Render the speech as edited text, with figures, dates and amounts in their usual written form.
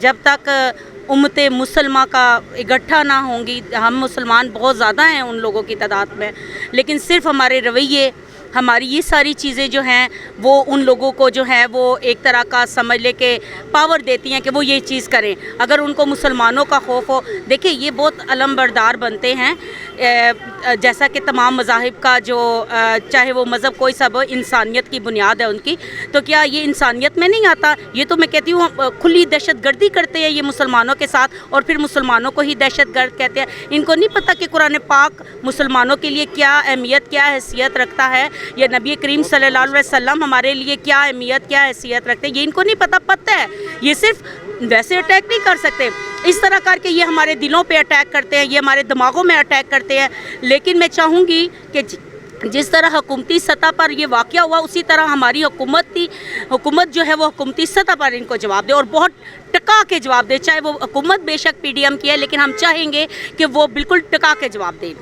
جب تک امت مسلمہ کا اکٹھا نہ ہوں گی، ہم مسلمان بہت زیادہ ہیں ان لوگوں کی تعداد میں، لیکن صرف ہمارے رویے، ہماری یہ ساری چیزیں جو ہیں وہ ان لوگوں کو جو ہے وہ ایک طرح کا سمجھ لے کہ پاور دیتی ہیں کہ وہ یہ چیز کریں۔ اگر ان کو مسلمانوں کا خوف ہو، دیکھیں یہ بہت علم بردار بنتے ہیں، جیسا کہ تمام مذاہب کا جو چاہے وہ مذہب کوئی سا ہو، انسانیت کی بنیاد ہے ان کی، تو کیا یہ انسانیت میں نہیں آتا؟ یہ تو میں کہتی ہوں کھلی دہشت گردی کرتے ہیں یہ مسلمانوں کے ساتھ، اور پھر مسلمانوں کو ہی دہشت گرد کہتے ہیں۔ ان کو نہیں پتہ کہ قرآن پاک مسلمانوں کے لیے کیا اہمیت، کیا حیثیت رکھتا ہے، یا نبی کریم صلی اللہ علیہ وسلم ہمارے لیے کیا اہمیت، کیا حیثیت رکھتے ہیں، یہ ان کو نہیں پتہ ہے۔ یہ صرف ویسے اٹیک نہیں کر سکتے، اس طرح کر کے یہ ہمارے دلوں پہ اٹیک کرتے ہیں، یہ ہمارے دماغوں میں اٹیک کرتے ہیں۔ لیکن میں چاہوں گی کہ جس طرح حکومتی سطح پر یہ واقعہ ہوا، اسی طرح ہماری حکومت جو ہے وہ حکومتی سطح پر ان کو جواب دے، اور بہت ٹکا کے جواب دے۔ چاہے وہ حکومت بے شک پی ڈی ایم کی ہے، لیکن ہم چاہیں گے کہ وہ بالکل ٹکا کے جواب دے۔